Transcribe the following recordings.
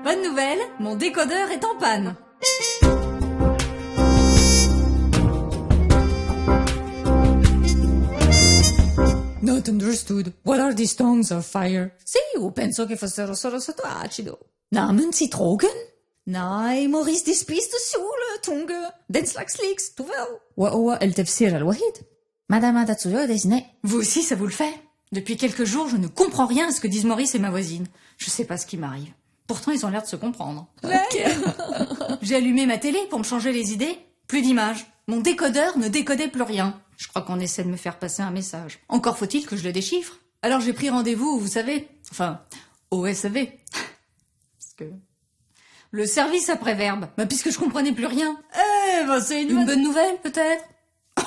Bonne nouvelle, mon décodeur est en panne. Not understood. What are these tongues of fire? Sì, io penso che fossero solo sotto acido. Namen Sie Drogen? Nein, Maurice despiste سهولة Tunge. Den slags leaks, tu vois. وهو التفسير الوحيد. Madame Tatsuyo désignée. Vous aussi, ça vous le fait? Depuis quelques jours, je ne comprends rien à ce que disent Maurice et ma voisine. Je sais pas ce qui m'arrive. Pourtant, ils ont l'air de se comprendre. Okay. J'ai allumé ma télé pour me changer les idées. Plus d'images. Mon décodeur ne décodait plus rien. Je crois qu'on essaie de me faire passer un message. Encore faut-il que je le déchiffre. Alors j'ai pris rendez-vous, vous savez, enfin, au SAV. Parce que... le service après-verbe. Bah, puisque je comprenais plus rien. Eh, bah, c'est une bonne nouvelle, peut-être.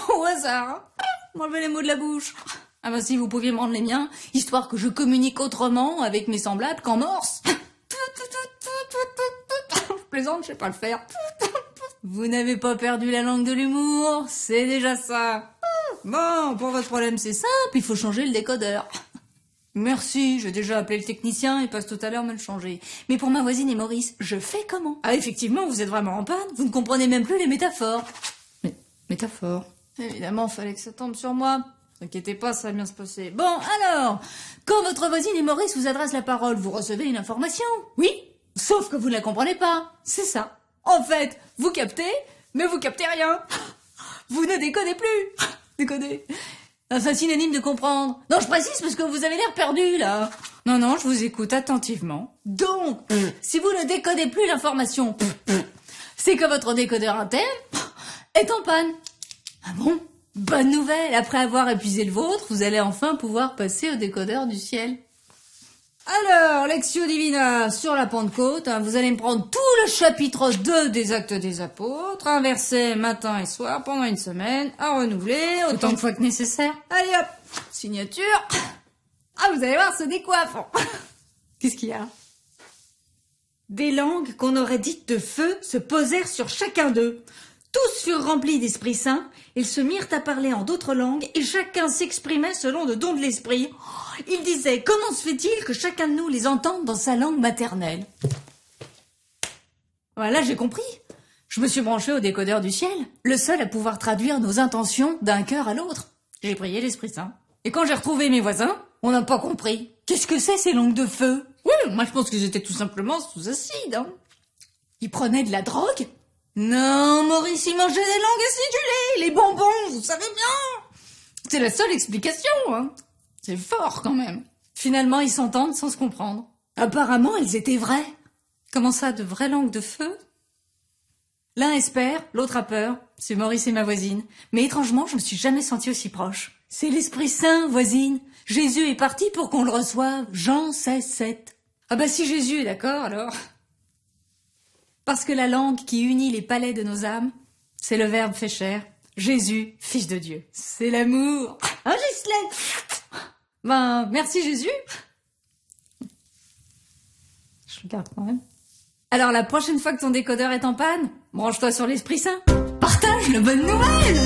Au hasard. M'enlever les mots de la bouche. Ah bah si vous pouviez me rendre les miens, histoire que je communique autrement avec mes semblables qu'en morse. Je plaisante, je sais pas le faire. Vous n'avez pas perdu la langue de l'humour, c'est déjà ça. Bon, pour votre problème c'est simple, il faut changer le décodeur. Merci, j'ai déjà appelé le technicien, il passe tout à l'heure me le changer. Mais pour ma voisine et Maurice, je fais comment? Ah effectivement, vous êtes vraiment en panne, vous ne comprenez même plus les métaphores. Mais, métaphores? Évidemment, fallait que ça tombe sur moi. N'inquiétez pas, ça va bien se passer. Bon, alors, quand votre voisine et Maurice vous adressent la parole, vous recevez une information. Oui, sauf que vous ne la comprenez pas. C'est ça. En fait, vous captez, mais vous captez rien. Vous ne décodez plus. Décodez. C'est un synonyme de comprendre. Non, je précise parce que vous avez l'air perdu, là. Non, non, je vous écoute attentivement. Donc, si vous ne décodez plus l'information, c'est que votre décodeur interne est en panne. Ah bon? Bonne nouvelle, après avoir épuisé le vôtre, vous allez enfin pouvoir passer au décodeur du ciel. Alors, Lectio Divina sur la Pentecôte, vous allez me prendre tout le chapitre 2 des Actes des Apôtres, un verset matin et soir pendant une semaine, à renouveler, autant de fois que nécessaire. Allez hop, signature. Ah, vous allez voir, ce décoiffe. Qu'est-ce qu'il y a? Des langues qu'on aurait dites de feu se posèrent sur chacun d'eux. Tous furent remplis d'Esprit Saint, ils se mirent à parler en d'autres langues et chacun s'exprimait selon le don de l'Esprit. Ils disaient, comment se fait-il que chacun de nous les entende dans sa langue maternelle? Voilà, j'ai compris. Je me suis branché au décodeur du ciel, le seul à pouvoir traduire nos intentions d'un cœur à l'autre. J'ai prié l'Esprit Saint. Et quand j'ai retrouvé mes voisins, on n'a pas compris. Qu'est-ce que c'est ces langues de feu? Oui, moi je pense qu'ils étaient tout simplement sous acide. Hein. Ils prenaient de la drogue? Non, Maurice, il mangeait des langues acidulées, les bonbons, vous savez bien. C'est la seule explication, hein. C'est fort, quand même. Finalement, ils s'entendent sans se comprendre. Apparemment, elles étaient vraies. Comment ça, de vraies langues de feu? L'un espère, l'autre a peur. C'est Maurice et ma voisine. Mais étrangement, je me suis jamais sentie aussi proche. C'est l'Esprit Saint, voisine. Jésus est parti pour qu'on le reçoive. Jean 16:7. Ah bah si Jésus est d'accord, alors... Parce que la langue qui unit les palais de nos âmes, c'est le Verbe fait chair. Jésus, Fils de Dieu. C'est l'amour. Hein, Ghislaine? Ben, merci Jésus. Je regarde quand même. Alors, la prochaine fois que ton décodeur est en panne, branche-toi sur l'Esprit Saint. Partage la bonne nouvelle.